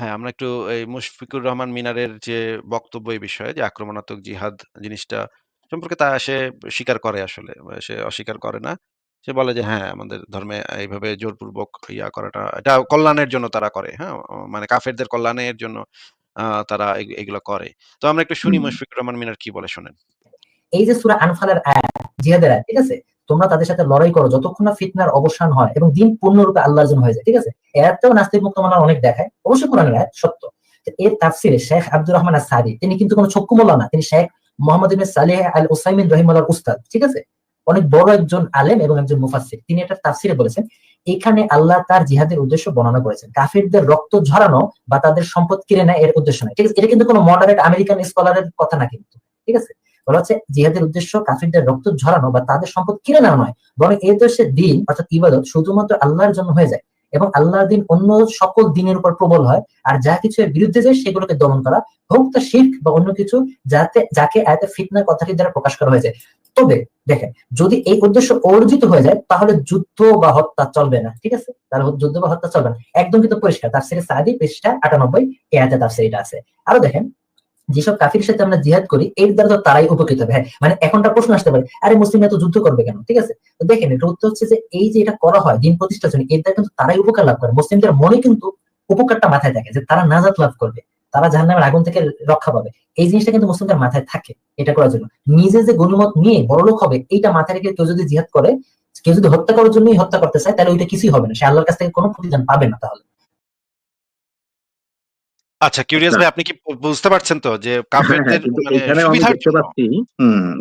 হ্যাঁ, আমরা একটু এই মুশফিকুর রহমান মিনারের যে বক্তব্য এই বিষয়ে যে আক্রমণাত্মক জিহাদ জিনিসটা সম্পর্কে সে স্বীকার করে আসলে। সে অস্বীকার করে না। সে বলে যে হ্যাঁ, আমাদের ধর্মে এইভাবে জোরপূর্বক করাটা এটা কল্যাণের জন্য তারা করে। হ্যাঁ? মানে কাফেরদের কল্যাণের জন্য তারা এগুলা করে। তো আমরা একটু শুনি হুম। মুশফিকুর রহমান মিনার কি বলে শোনেন। এই যে সূরা আনফালের আয়াত, জিহাদের আয়াত, ঠিক আছে? তোমরা তাদের সাথে লড়াই করো যতক্ষণ না ফিতনার অবসান হয় এবং দিন পূর্ণরূপে আল্লাহর জন্য হয়ে যায়, ঠিক আছে? এই আয়াতটাও নাস্তিক মুক্ত মানার অনেক দেখায়, অবশ্যই কোরআনের আয়াত সত্য। এর তাফসিরে শেখ আব্দুর রহমান আস-সাদি, তিনি কিন্তু কোনো ছক্কু মোল্লা না, তিনি শেখ মোহাম্মদ ইবনে সালেহ আল উসাইমিন রহিমাহুল্লাহর উস্তাদ, ঠিক আছে? অনেক বড় একজন আলেম এবং একজন মুফাসসির। তিনি এটা তাফসিরে বলেছেন, এখানে আল্লাহ তার জিহাদের উদ্দেশ্য বর্ণনা করেছেন, কাফিরদের রক্ত ঝরানো বা তাদের সম্পদ কিনে নেয় এর উদ্দেশ্য নয়, ঠিক আছে? এটা কিন্তু কোনো মডারেট আমেরিকান স্কলারের কথা না কিন্তু, ঠিক আছে? বলা হচ্ছে জিহাদের উদ্দেশ্য কাফিরদের রক্ত ঝরানো বা তাদের সম্পদ কিনে নেওয়া নয়, বরং এই উদ্দেশ্যে দিন অর্থাৎ ইবাদত শুধুমাত্র আল্লাহর জন্য হয়ে যায় এবং আল্লাহর দিন অন্য সকল দিনের উপর প্রবল হয়। আর যা কিছু এর বিরুদ্ধে যায় সেগুলোকে দমন করা, হোক তা শিরক বা অন্য কিছু, যাকে আয়াতে ফিতনার কথাটি দ্বারা প্রকাশ করা হয়েছে। তবে দেখেন, যদি এই উদ্দেশ্য অর্জিত হয়ে যায় তাহলে যুদ্ধ বা হত্যা চলবে না, ঠিক আছে? তাহলে যুদ্ধ বা হত্যা চলবে না, একদম কিন্তু পরিষ্কার। তাফসীরে সাদি পৃষ্ঠা 98 এই আয়াতে তাফসীর এটা আছে। আরো দেখেন, যেসব কাফির সাথে আমরা জিহাদ করি এর দ্বারা তো তারাই উপকৃত হবে। হ্যাঁ, মানে এখনটা প্রশ্ন আসতে পারে, আরে মুসলিমরা তো যুদ্ধ করবে কেন, ঠিক আছে? তো দেখেন, এটা উত্তর হচ্ছে যে এই যে এটা করা হয় দিন প্রতিষ্ঠার জন্য, এর দ্বারা কিন্তু তারাই উপকার লাভ করে। মুসলিমদের মনে কিন্তু উপকারটা মাথায় থাকে যে তারা নাজাত লাভ করবে, তারা জাহান্নামের আগুন থেকে রক্ষা পাবে। এই জিনিসটা কিন্তু মুসলিমদের মাথায় থাকে এটা করার জন্য। নিজে যে গনিমত নিয়ে বড়লোক হবে এইটা মাথায় রেখে কেউ যদি জিহাদ করে, কেউ যদি হত্যা করার জন্যই হত্যা করতে চায়, তাহলে ওইটা কিছুই হবে না, সে আল্লাহর কাছ থেকে কোনো প্রতিদান পাবে না। তাহলে আচ্ছা, কিউরিয়াস আচ্ছা, ভাই আপনি কি বুঝতে পারছেন তো যে হ্যাঁ, হ্যাঁ, কাফেরদের কিন্তু মানে এখানেও আমি সুবিধার দেখতে জন্য পাচ্ছি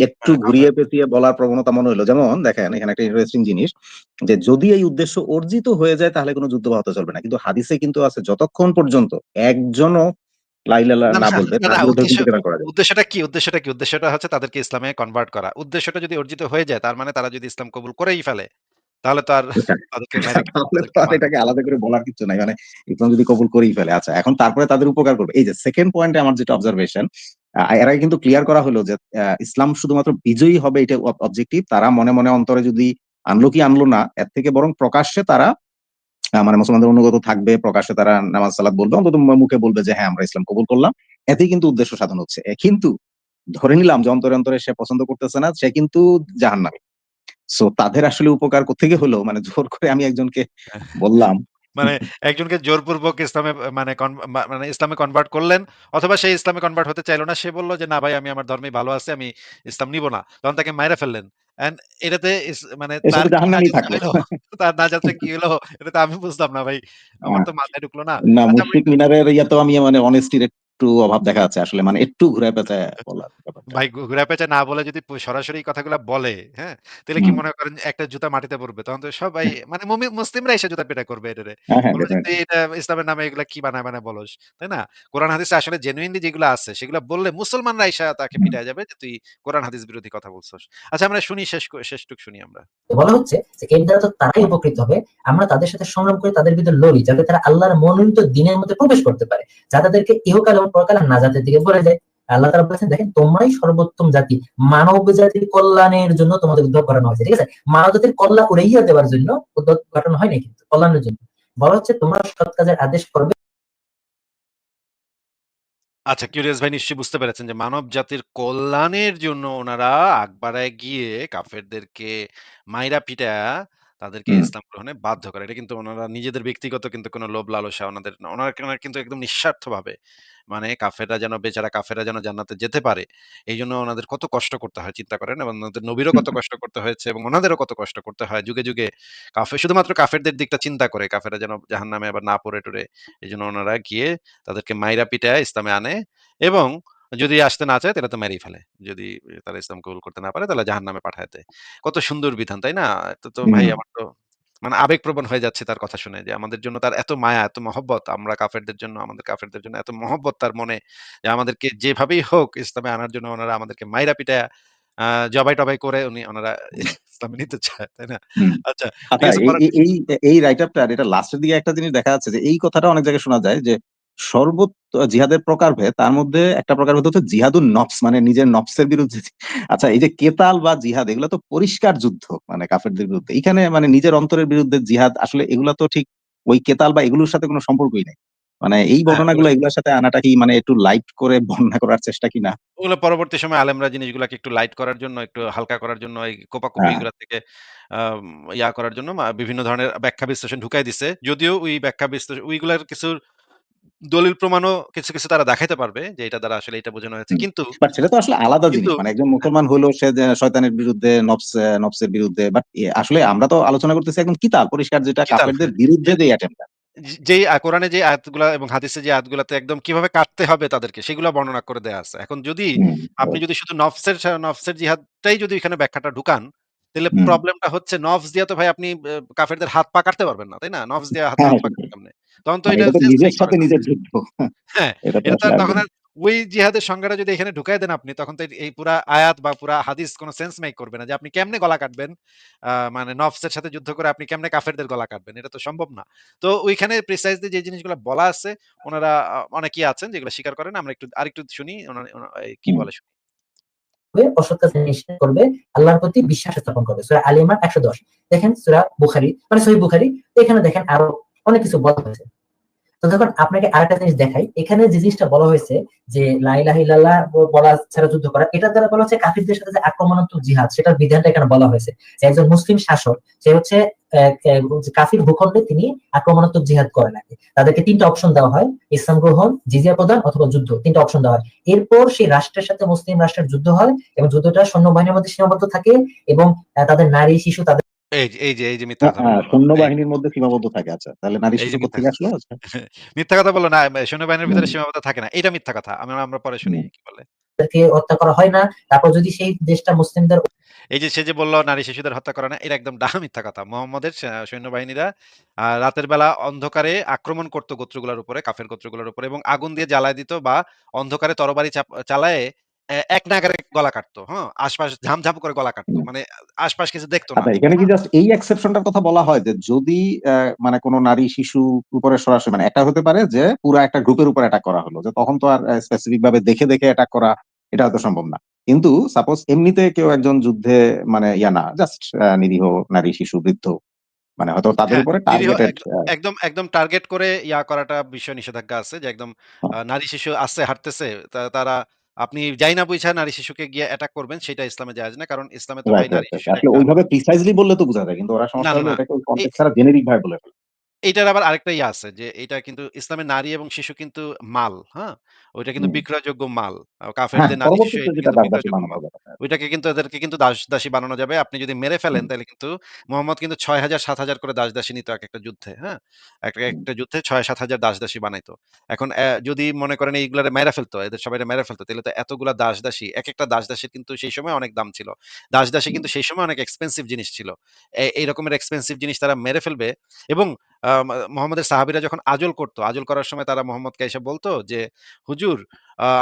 একটু কাফের ঘুরিয়ে পেঁচিয়ে বলার প্রবণতা মনে হলো। যেমন দেখেন এখানে একটা ইন্টারেস্টিং জিনিস, যে যদি এই উদ্দেশ্য অর্জিত হয়ে যায় তাহলে কোনো যুদ্ধ বা হতে চলবে না, কিন্তু হাদিসে কিন্তু আছে যতক্ষণ পর্যন্ত একজনও লা ইলাহা না, ইল্লাল্লাহ না, না বলবে না, তার না, বিরুদ্ধে কিন্তু কেতাল করা যাবে। উদ্দেশ্যটা কি? উদ্দেশ্যটা হচ্ছে তাদেরকে ইসলামে কনভার্ট করা। উদ্দেশ্যটা যদি অর্জিত হয়ে যায় তার মানে তারা যদি ইসলাম কবুল করেই ফেলে তাহলে তো আর সেটা তাদেরকে মেরে তাহলে তো তাদেরকে আর এটাকে আলাদা করে বলার কিছু নাই, মানে ইসলাম যদি কবুল করেই ফেলে। আচ্ছা, এখন তারপরে তাদের উপকার করবে। এই যে সেকেন্ড পয়েন্টে আমার যেটা অবজারভেশন, এর আগে কিন্তু ক্লিয়ার করা হলো যে ইসলাম শুধুমাত্র বিজয়ী হবে এটা অবজেক্টিভ, তারা মনে মনে অন্তরে যদি আনলো কি আনলো না, এর থেকে বরং প্রকাশ্যে তারা মানে মুসলমানদের অনুগত থাকবে, প্রকাশ্যে তারা নামাজ সালাত বলবে, অন্তত মুখে বলবে যে হ্যাঁ আমরা ইসলাম কবুল করলাম, এতেই কিন্তু উদ্দেশ্য সাধন হচ্ছে। কিন্তু ধরে নিলাম যে অন্তরে অন্তরে সে পছন্দ করতেছে না, সে কিন্তু জাহান্নামী। সো তাদের আসলে উপকার কোত্থেকে হলো? মানে জোর করে আমি একজনকে বললাম। মানে একজনকে জোরপূর্বক ইসলামে মানে মানে ইসলামে কনভার্ট করলেন অথবা সে ইসলামে কনভার্ট হতে চাইল না। সে বলল যে, "না ভাই আমি আমার ধর্মেই ভালো আছি। আমি ইসলাম নিব না।" তখন তাকে মাইরা ফেললেন। অ্যান্ড এটাতে মানে এ সে তার তো কি জাহান্নামেই নাজাতটা থাকলো। হইলো? তার নাজাতটা কি হইলো? এটা তো আমি বুঝলাম না ভাই। আমার আহ, তো মাথায় ঢুকলো না। না, আচ্ছা ভাই মুশফিক মিনারের ইয়াতেও আমি মানে অনেস্টির একটু অভাব দেখা যাচ্ছে আসলে, মানে একটু ঘুরায় পেঁচায় বলার ব্যাপারটা। ভাই ঘুরায় পেঁচায় না বলে যদি সরাসরি এই কথাগুলা বলে, হ্যাঁ? তাহলে কি হুম। মনে করেন একটা জুতা মাটিতে পড়বে। তখন তো সবাই মানে মুসলিমরা এসে জুতা পেটা করবে এটারে। হ্যাঁ, হ্যাঁ, বলবে যে, "তুই ডেফিনেটলি। এটা ইসলামের নামে এগুলা কি বানায় বলস?" তাই না? কোরআন হাদিসে আসলে জেনুইনলি যেগুলা আছে সেগুলা বললে মুসলমানরা আইসা তাকে পিটায় যাবে যে, "তুই কোরআন হাদিস বিরোধী কথা বলছস।" আচ্ছা আমরা শুনি শেষটুক শুনি আমরা। বলা হচ্ছে যে এর দ্বারা তো তারাই উপকৃত হবে, আমরা তাদের সাথে সংগ্রাম করে তাদের বিরুদ্ধে লড়ি যাতে তারা আল্লাহর মনোনীত দিনের মধ্যে প্রবেশ করতে পারে, যা তাদেরকে ইহকাল এবং পরকালে নাজাতের দিকে বলে যায়। আল্লাহ তাআলা বলেছেন, দেখেন তোমরাই সর্বোত্তম জাতি, মানব জাতির কল্যাণের জন্য তোমাদের উদ্যোগ করানো হয়েছে, ঠিক আছে? মানব জাতির কল্যাণ উড়াইয়া দেওয়ার জন্য উদ্যোগ করানো হয়নি, কিন্তু কল্যাণের জন্য। বলা হচ্ছে তোমরা সৎ কাজের আদেশ করবে। আচ্ছা, কিউরিয়াস ভাই নিশ্চয়ই বুঝতে পেরেছেন যে মানব জাতির কল্যাণের জন্য ওনারা আগ বাড়ায় গিয়ে কাফেরদেরকে মাইরা পিটায়া তাদেরকে হুম। ইসলাম গ্রহণে বাধ্য করে। এটা কিন্তু ওনারা নিজেদের ব্যক্তিগত কিন্তু কোনো লোভ লালসা ওনাদের না। ওনারা কিন্তু একদম নিঃস্বার্থভাবে মানে কাফেররা যেন জান্নাতে যেতে পারে। এইজন্য ওনাদের কত কষ্ট করতে হয় চিন্তা করেন এবং ওনাদের নবীরও কত কষ্ট করতে হয়েছে এবং ওনাদেরও কত কষ্ট করতে হয় যুগে, যুগে শুধুমাত্র কাফেরদের দিকটা চিন্তা করে কাফেররা যেন জাহান্নামে আবার না পড়ে টরে এজন্য ওনারা গিয়ে তাদেরকে মাইরা পিটায় ইসলামে আনে এবং যদি আসতে না চায় তাহলে তো মেরেই ফেলে। যদি তারা ইসলাম কবুল করতে না পারে তাহলে জাহান্নামে পাঠায় দেয়। কত সুন্দর বিধান, তাই না? তো ভাই হুম। আমার তো মানে আবেগপ্রবণ হয়ে যাচ্ছে তার কথা শুনে যে আমাদের জন্য তার এত মায়া, এত মহব্বত আমরা কাফেরদের জন্য আমাদের কাফেরদের জন্য এত মহব্বত তার মনে যে আমাদেরকে যেভাবেই হোক ইসলামে আনার জন্য ওনারা আমাদেরকে মাইরা পিটায়া আ জবাই-টবাই করে ওনারা ইসলামে নিতে চায়, তাই না? হুম। আচ্ছা, ঠিক আচ্ছা, আছে এই পরে এই এই এই রাইট আপটার এটা লাস্টের দিকে একটা জিনিস দেখা যাচ্ছে যে এই কথাটা অনেক জায়গায় শোনা যায় যে জিহাদের প্রকারভেদ, তার মধ্যে একটা প্রকারভেদ হচ্ছে জিহাদুন নফস, মানে নিজের নফসের বিরুদ্ধে। আচ্ছা, এই যে কেতাল বা জিহাদ এগুলো তো পরিষ্কার যুদ্ধ, মানে কাফেরদের বিরুদ্ধে। এখানে মানে নিজের অন্তরের বিরুদ্ধে জিহাদ আসলে এগুলো তো ঠিক ওই কেতাল বা এগুলোর সাথে কোনো সম্পর্কই নেই। মানে এই হ্যাঁ, বর্ণনাগুলো এগুলোর সাথে আনাটা কি মানে একটু লাইট করে বর্ণনা করার চেষ্টা কিনা? ওগুলো পরবর্তী সময়ে আলেমরা জিনিসগুলাকে একটু লাইট করার জন্য, একটু হালকা করার জন্য, এই কোপাকুপি হ্যাঁ, হ্যাঁ। এগুলা থেকে আম ইয়া করার জন্য বিভিন্ন ধরনের ব্যাখ্যা বিশ্লেষণ ঢুকাই দিছে। যদিও ওই ব্যাখ্যা বিশ্লেষণ ওইগুলার কিছু দলিল প্রমাণও কিছু তারা দেখাইতে পারবে যে এটা দ্বারা আসলে এটা বোঝানো হয়েছে। হুম। কিন্তু, বাট সেটা তো আসলে আলাদা কিন্তু জিনিস। মানে একজন হ্যাঁ, মুসলমান হইলো সে যে শয়তানের বিরুদ্ধে, নফসের বিরুদ্ধে। বাট আসলে আমরা তো আলোচনা করতেছি একদম কিতাব পরিষ্কার যেটা কিতাব কাফেরদের হ্যাঁ। বিরুদ্ধে যে যে অ্যাটেম্পট টা। যেই কোরআনে যে আয়াতগুলা এবং হাদিসে যে আয়াতগুলাতে একদম কিভাবে কাটতে হবে তাদেরকে সেগুলা বর্ণনা করে দেয়া আছে। এখন যদি হুম, আপনি রাইট। যদি শুধু নফসের জিহাদটাই যদি এখানে ব্যাখ্যাটা ঢুকান, তাইলে হুম। প্রবলেমটা হচ্ছে নফস দিয়া তো ভাই আপনি কাফেরদের হাত পা কাটতে পারবেন না, তাই না? নফস দিয়া হ্যাঁ, হাত পা সেটাই। কাটবেন কেমনে? তখন তো মানে এটা এটা তো সেন্স নিজের মেক করে সাথে না। নিজের যুদ্ধ। হ্যাঁ, এটা তো এটা তো আসলে আর তখন একদম আর ওই জিহাদের সংজ্ঞাটা যদি এখানে ঢুকায় দেন আপনি, তখন তো এই পুরা আয়াত বা পুরা হাদিস কোন সেন্স মেক করবে না যে আপনি কেমনে গলা কাটবেন? মানে নফসের সাথে যুদ্ধ করে আপনি কেমনে কাফেরদের গলা কাটবেন? এটা তো সম্ভব না। তো ওইখানে প্রিসাইজলি যে জিনিসগুলো বলা আছে, উনারা অনেকেই আছেন যেগুলো স্বীকার করেন। আমরা আরেকটু শুনি কি হুম। বলে শুনি। অসৎ কাজ নিষেধ করবে, আল্লাহর প্রতি বিশ্বাস স্থাপন করবে। সূরা আলে ইমরান ১১০। দেখেন সূরা বুখারী মানে সহিহ বুখারী, এখানে দেখেন আরো অনেক কিছু বলা হয়েছে। তো যখন আপনাকে আরেকটা জিনিস দেখাই, এখানে যে জিনিসটা বলা হয়েছে যে লা ইলাহা ইল্লাল্লাহ বলা ছাড়া যুদ্ধ করা, এটার দ্বারা বলা হচ্ছে কাফিরদের সাথে যে আক্রমণাত্মক জিহাদ, সেটার বিধানটা এখানে বলা হয়েছে। যে একজন মুসলিম শাসক সে হচ্ছে কাফির ভূখণ্ডে তিনি আক্রমণাত্মক জিহাদ করেন আগে। তাদেরকে ৩টা অপশন দেওয়া হয়, ইসলাম গ্রহণ, জিজিয়া প্রদান অথবা যুদ্ধ। ৩টা অপশন দেওয়া হয়। এরপর সেই রাষ্ট্রের সাথে মুসলিম রাষ্ট্রের যুদ্ধ হয় এবং যুদ্ধটা সৈন্যবাহিনীর মধ্যে সীমাবদ্ধ থাকে এবং তাদের নারী শিশু তাদের এই যে মিথ্যা কথা বলল। এই যে সৈন্যবাহিনীর মধ্যে সীমাবদ্ধ থাকে। আচ্ছা। তাহলে নারী এই শিশু যে মিথ্যা কোত্থেকে আসলো? আচ্ছা। মিথ্যা কথা বলল না, সৈন্যবাহিনীর হুম, ভিতরে সীমাবদ্ধ থাকে না। এটা মিথ্যা কথা। আমরা পরে শুনি হুম, কি বলে। হত্যা করা হয় না। তারপর যদি সেই দেশটা মুসলিমদের এই যে সে যে বলল নারী শিশুদের হত্যা করে না, এটা একদম ডাহা মিথ্যা কথা। মুহাম্মদের সৈন্যবাহিনীরা রাতের বেলা অন্ধকারে আক্রমণ করত গোত্রগুলোর উপরে, কাফের গোত্রগুলোর উপরে এবং আগুন দিয়ে জ্বালায় দিত বা অন্ধকারে তরবারি চালায়ে এক নাগাড়ে গলা কাটতো। হ্যাঁ? আশপাশ ঝামঝাম করে গলা কাটতো। হুম। মানে আশপাশ কিছু দেখতো না। আচ্ছা, এখানে কি হ্যাঁ? জাস্ট এই এক্সেপশনটার কথা বলা হয় যে যদি মানে কোন নারী শিশু উপরে সরাসরি মানে একটা হতে পারে যে পুরা একটা গ্রুপের উপর অ্যাটাক করা হলো। যে তখন তো আর স্পেসিফিক ভাবে দেখে অ্যাটাক করা এটা হয়তো সম্ভব না। কিন্তু সাপোজ এমনিতে কেউ একজন যুদ্ধে মানে না জাস্ট নিরীহ নারী, শিশু, বৃদ্ধ মানে হয়তো তাদের হ্যাঁ, উপরে নিরীহ টার্গেটেড একদম টার্গেট করে করাটা বিষয় নিষেধাজ্ঞা আছে যে একদম নারী শিশু আসছে হাঁটতেছে তারা আপনি যাই না বুইঝা নারী শিশুকে গিয়ে অ্যাটাক করবেন সেটা ইসলামে জায়েজ না। কারণ ইসলামে তো ভাই নারী রাইট। শিশুর আসলে একটা ওইভাবে প্রিসাইজলি বললে তো বোঝা যায়। কিন্তু ওরা না, সমস্যা না, হলো না। এটাকে ওই এ কনটেক্সট ছাড়া জেনেরিক ভাবে বলে ফেলে। এইটার আবার আরেকটা আছে যে এটা কিন্তু ইসলামে নারী এবং শিশু কিন্তু মাল, হ্যাঁ? ওইটা কিন্তু হুম। বিক্রয়যোগ্য মাল। হ্যাঁ, কাফেরদের নারী শিশু পরবর্তীতে এটা যেটা কিন্তু দাস-দাসী বিক্রয়যোগ্য বানানো মাল। যাবে। ওইটাকে কিন্তু এদেরকে কিন্তু দাসী বানানো যাবে। আপনি যদি মেরে ফেলেন হুম, তাইলে কিন্তু মুহাম্মদ কিন্তু ৬,০০০ ৭,০০০ করে দাস-দাসী নিত একেকটা যুদ্ধে, হ্যাঁ? হুম, একটা যুদ্ধে ৬-৭,০০০ দাস-দাসী বানাইতো। এখন যদি মনে করেন এইগুলারে মাইরা ফেলতো, এদের সবাইরে মাইরা ফেলতো, তাইলে তো এতগুলা দাস-দাসী, একেকটা দাস-দাসীর কিন্তু সেই সময় অনেক দাম ছিল। দাস-দাসী হুম, কিন্তু সেই সময় অনেক এক্সপেনসিভ জিনিস ছিল। এই রকমের এক্সপেনসিভ জিনিস তারা মেরে ফেলবে এবং আ মা মুহাম্মদের সাহাবীরা যখন আজল করত, আজল করার সময় তারা মুহাম্মদকে এসে বলত যে, "হুজুর,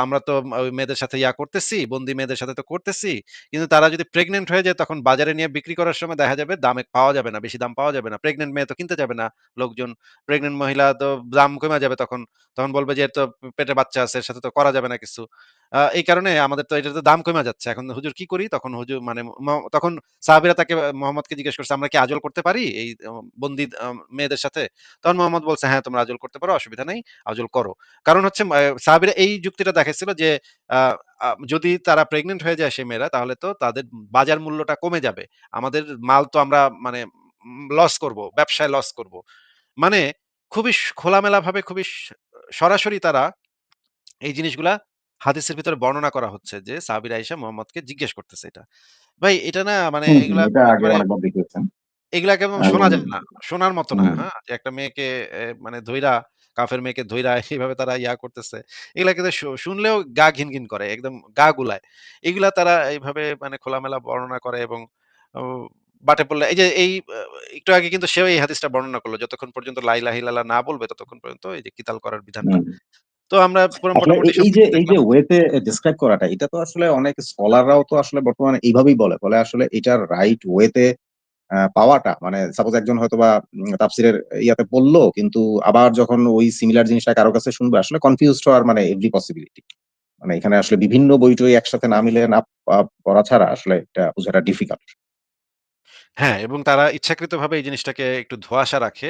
আমরা তো ওই মেয়েদের সাথে করতেছি, বন্দি মেয়েদের সাথে তো করতেছি। কিন্তু তারা যদি প্রেগন্যান্ট হয়ে যায় তখন বাজারে নিয়ে বিক্রি করার সময় দেখা যাবে দামে পাওয়া যাবে না, বেশি দাম পাওয়া যাবে না। প্রেগন্যান্ট মেয়ে তো কিনতে যাবে না লোকজন। প্রেগন্যান্ট মহিলা তো দাম কইমা যাবে তখন। তখন বলবে যে, এর তো পেটে বাচ্চা আছে, এর সাথে তো করা যাবে না কিছু। এই কারণে আমাদের তো এটার তো দাম কইমা যাচ্ছে। এখন হুজুর কি করি?" তখন হুজুর মানে তখন সাহাবীরা তাকে মুহাম্মদকে জিজ্ঞেস করছে, "আমরা কি আজল করতে পারি এই বন্দি মেয়েদের সাথে?" তখন মুহাম্মদ বলছে, "হ্যাঁ, তোমরা আজল করতে পারো, অসুবিধা নাই। আজল করো।" কারণ হচ্ছে সাহাবীরা এই যুক্তিটা দেখাইছিল যে আ আ যদি তারা প্রেগন্যান্ট হয়ে যায় সেই মেয়েরা তাহলে তো তাদের বাজার মূল্যটা কমে যাবে। আমাদের মাল তো আমরা মানে লস করব, ব্যবসায় লস করব। মানে খুবই খোলামেলাভাবে খুবই সরাসরি তারা এই জিনিসগুলা হাদিসের ভিতরে বর্ণনা করা হচ্ছে যে সাহাবীরা আইসা মুহাম্মদকে জিজ্ঞেস করতেছে এটা। ভাই এটা না মানে হুম, হুম, এগুলা এটা আগে একবারে অনেকবার দেখিয়েছেন এগুলা কেমন এবং শোনা যায় না। শোনার মতো না, হুম, হ্যাঁ? যে একটা মেয়েকে মানে কাফের মেয়েকে ধইরা এভাবে তারা করতেছে। এগুলা কিন্তু শুনলেও গা ঘিনঘিন করে। একদম গা গুলায়। এগুলা তারা এইভাবে মানে খোলামেলা বর্ণনা করে এবং ও বাটে পড়লে এই যে একটু আগে কিন্তু সেও এই হাদিসটা বর্ণনা করল। যতক্ষণ পর্যন্ত লা ইলাহা ইল্লাল্লাহ না বলবে ততক্ষণ পর্যন্ত এই যে কিতাল করার বিধানটা। হুম। তো আমরা আসলে মোটামুটি এই যে সবকিছু দেখলাম। ওয়েতে ডেসক্রাইব করাটা এটা তো আসলে অনেক স্কলাররাও তো আসলে বর্তমানে এইভাবেই বলে আসলে এটার রাইট ওয়েতে পাওয়াটা মানে সাপোজ একজন হয়তোবা তাফসীরের ইয়াতে পড়ল কিন্তু আবার যখন ওই সিমিলার জিনিসটা কারো কাছে শুনবে আসলে কনফিউজড হওয়ার মানে এভরি পসিবিলিটি। মানে এখানে আসলে বিভিন্ন বই-টই একসাথে না মিলে না পড়া ছাড়া আসলে এটা বোঝাটা ডিফিকাল্ট। হ্যাঁ, এবং তারা ইচ্ছাকৃতভাবে এই জিনিসটাকে একটু ধোঁয়াশা রাখে।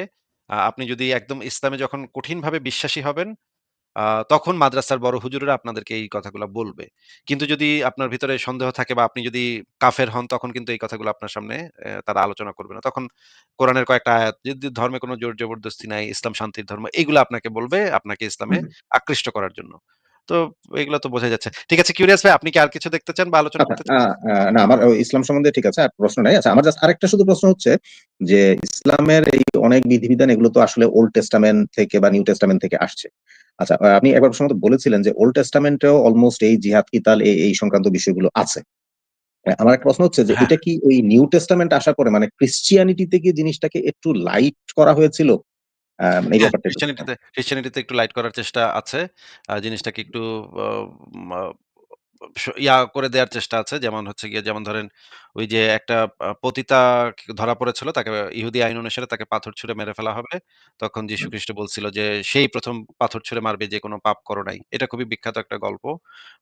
আপনি যদি একদম ইসলামে যখন কঠিনভাবে বিশ্বাসী হবেন, আ তখন মাদ্রাসার বড় হুজুরেরা আপনাদেরকে এই কথাগুলা বলবে। কিন্তু যদি আপনার ভিতরে সন্দেহ থাকে বা আপনি যদি কাফের হন, তখন কিন্তু এই কথাগুলো আপনার সামনে তারা আলোচনা করবে না। তখন কোরআনের কয়েকটা আয়াত, যদি ধর্মে কোনো জোর জবরদস্তি নাই, ইসলাম শান্তির ধর্ম, এগুলো আপনাকে বলবে আপনাকে ইসলামে হুম। আকৃষ্ট করার জন্য। তো এগুলো তো বোঝাই যাচ্ছে। ঠিক আছে, কিউরিয়াস ভাই, আপনি কি আর কিছু দেখতে চান বা আলোচনা আচ্ছা, করতে চান? না আমার ইসলাম সম্বন্ধে ঠিক আছে, আর প্রশ্ন নাই। আচ্ছা, আমার জাস্ট আরেকটা শুধু প্রশ্ন হচ্ছে যে ইসলামের এই অনেক বিধিবিধান এগুলো তো আসলে ওল্ড টেস্টামেন্ট থেকে বা নিউ টেস্টামেন্ট থেকে আসছে। আচ্ছা, আপনি একবার সম্ভবত বলেছিলেন যে ওল্ড টেস্টামেন্টেও অলমোস্ট এই জিহাদ কিতাল এই সংক্রান্ত বিষয়গুলো আছে। আমার একটা প্রশ্ন হচ্ছে যে হ্যাঁ। এটা কি ওই নিউ টেস্টামেন্ট আসার পরে মানে ক্রিশ্চিয়ানিটিতে কি জিনিসটাকে একটু লাইট করা হয়েছিল? মানে এই হ্যাঁ, ব্যাপারটা একটু ক্রিশ্চিয়ানিটিতে একটু লাইট করার চেষ্টা আছে। জিনিসটাকে একটু আ মা ইয়া করে দেয়ার চেষ্টা আছে। যেমন হচ্ছে গিয়ে, যেমন ধরেন ওই যে একটা পতিতা ধরা পড়েছিল, তাকে ইহুদি আইন অনুসারে তাকে পাথর ছুঁড়ে মেরে ফেলা হবে। তখন যীশু হুম, খ্রিস্ট বলছিল যে, "সেই ১ম পাথর ছুঁড়ে মারবে যে কোনো পাপ করো নাই।" এটা খুবই বিখ্যাত একটা গল্প।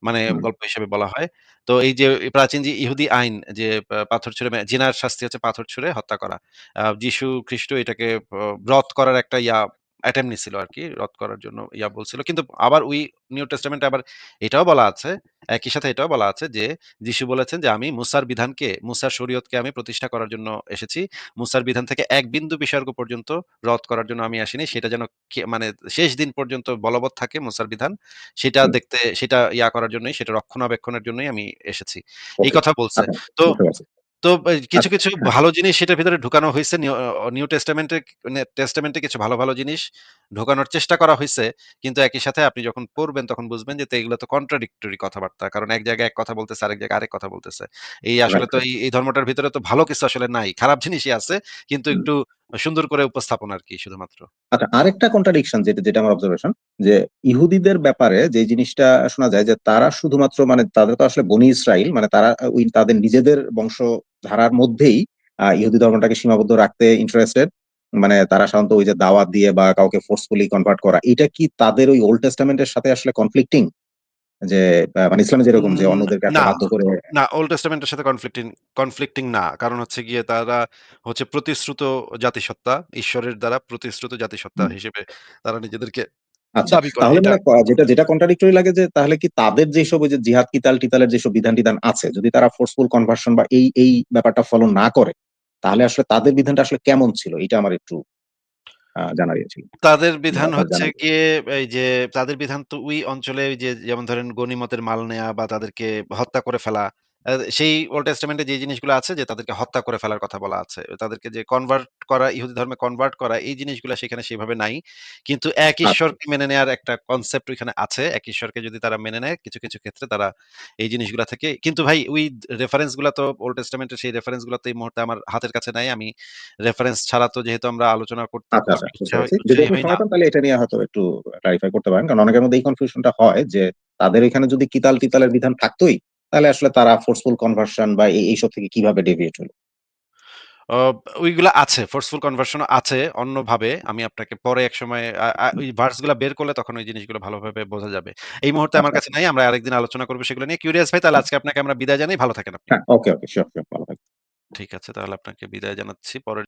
মানে হুম, গল্প হিসেবে বলা হয়। তো এই যে প্রাচীন যে ইহুদি আইন, যে পাথর ছুঁড়ে জিনার শাস্তি হচ্ছে পাথর ছুঁড়ে হত্যা করা। যীশু খ্রিস্ট এটাকে রদ করার একটা অ্যাটেম্প্ট নিছিল আরকি। রদ করার জন্য বলছিল। কিন্তু আবার ওই নিউ টেস্টামেন্টে আবার এটাও বলা আছে, একই সাথে এটাও বলা আছে যে, যিশু বলেছেন যে, "আমি মুসার শরীয়তকে আমি প্রতিষ্ঠা করার জন্য এসেছি। মুসার বিধান থেকে এক বিন্দু বিসর্গ পর্যন্ত রদ করার জন্য আমি আসিনি। সেটা যেন মানে শেষ দিন পর্যন্ত বলবৎ থাকে মুসার বিধান। সেটা হুম। দেখতে, সেটা করার জন্যই, সেটা রক্ষণাবেক্ষণের জন্যই আমি এসেছি।" এই ওকে। কথা বলছে। আচ্ছা, তো বুঝতে পারছি। তো কিছু, আচ্ছা, কিছু হ্যাঁ। ভালো জিনিস সেটার ভিতরে ঢুকানো হইছে। নিউ টেস্টামেন্টে, টেস্টামেন্টে কিছু ভালো, ভালো জিনিস ঢোকানোর চেষ্টা করা হইছে। কিন্তু একই সাথে আপনি যখন পড়বেন তখন বুঝবেন যে এগুলো তো কন্ট্রাডিক্টরি কথাবার্তা। কারণ এক জায়গায় এক কথা বলতেছে, আরেক জায়গায় আরেক কথা বলতেছে। আসলে রাইট, তো রাইট। এই ধর্মটার ভিতরে তো ভালো কিছু আসলে নাই। খারাপ জিনিসই আছে। কিন্তু হুম। একটু সুন্দর করে উপস্থাপন আরকি শুধুমাত্র। আচ্ছা, আরেকটা কন্ট্রাডিকশন যেটা আমার অবজারভেশন যে ইহুদিদের ব্যাপারে যে জিনিসটা শোনা যায় যে তারা শুধুমাত্র মানে তাদের তো আসলে বনি ইসরাইল মানে তারা ওই তাদের নিজেদের বংশধারার মধ্যেই ইহুদি ধর্মটাকে সীমাবদ্ধ রাখতে ইন্টারেস্টেড। মানে তারা সাধারণত ওই যে দাওয়াত দিয়ে বা কাউকে ফোর্সফুলি কনভার্ট করা এটা কি তাদের ওই ওল্ড টেস্টামেন্টের সাথে আসলে কনফ্লিক্টিং? যে মানে ইসলামে যেরকম যে উম অন্যদেরকে না, একটা বাধ্য করে না, ওল্ড টেস্টামেন্ট এর সাথে কনফ্লিক্টিং না। কারণ হচ্ছে গিয়ে তারা হচ্ছে প্রতিশ্রুত জাতিসত্তা, ঈশ্বরের দ্বারা প্রতিশ্রুত জাতিসত্তা হুম। হিসেবে তারা নিজেদেরকে আচ্ছা, দাবি করে। তাহলে এটা মানে যেটা কন্ট্রাডিক্টরি লাগে যে তাহলে কি তাদের যেসব ওই যে জিহাদ কিতালের যেসব বিধান-টিধান আছে, যদি তারা ফোর্সফুল কনভার্সন বা এই ব্যাপারটা ফলো না করে, তাহলে আসলে তাদের বিধানটা আসলে কেমন ছিল? এটা আমার একটু জানার ইয়ে ছিল। তাদের বা বিধান আপনার হচ্ছে জানার গিয়ে এই যে তাদের বিধান তো ওই অঞ্চলে ওই যে যেমন ধরেন গনিমতের মাল নেয়া বা তাদেরকে হত্যা করে ফেলা। সেই ওল্ড টেস্টামেন্টে যে জিনিসগুলো আছে যে তাদেরকে হত্যা করে ফেলার কথা বলা আছে। তাদেরকে যে কনভার্ট করা, ইহুদি ধর্মে কনভার্ট করা, এই জিনিসগুলা সেখানে সেভাবে নাই। কিন্তু এক আচ্ছা, ঈশ্বরকে মেনে নেয়ার একটা কনসেপ্ট ওইখানে আছে। এক ঈশ্বরকে যদি তারা মেনে নেয়, কিছু, কিছু ক্ষেত্রে তারা এই জিনিসগুলা থেকে, কিন্তু ভাই ওই রেফারেন্স গুলা তো ওল্ড টেস্টামেন্টের, সেই রেফারেন্স গুলা তো এই মুহূর্তে আমার হাতের কাছে নাই। আমি রেফারেন্স ছাড়া তো যেহেতু আমরা আলোচনা আচ্ছা, করতে বুঝতে পারছি। যদি উৎসাহী আপনি হই না। সময় পান তাহলে এটা নিয়ে হয়তো একটু ক্লারিফাই করতে পারেন। কারণ অনেকের মধ্যে এই কনফিউশনটা হয় যে তাদের এখানে যদি কিতালের বিধান থাকতই, তাহলে আসলে তারা ফোর্সফুল কনভার্সন বা এইসব থেকে কিভাবে ডেভিয়েট হলো? অ ওইগুলা আছে। ফোর্সফুল কনভার্সন ও আছে অন্যভাবে। আমি আপনাকে পরে একসময় হুম, ওই ভার্স গুলা বের করলে তখন ওই জিনিসগুলো ভালোভাবে বোঝা যাবে। এই মুহূর্তে আমার আচ্ছা, কাছে আচ্ছা। নাই। আমরা আরেকদিন আলোচনা করব সেগুলো নিয়ে। কিউরিয়াস ভাই, তাহলে হুম, আজকে আপনাকে আমরা বিদায় জানাই। ভালো থাকেন আপনি। হ্যাঁ, ওকে, ওকে। Sure, sure. ভালো থাকবেন। ঠিক আছে, তাহলে আপনাকে বিদায় জানাচ্ছি। পরের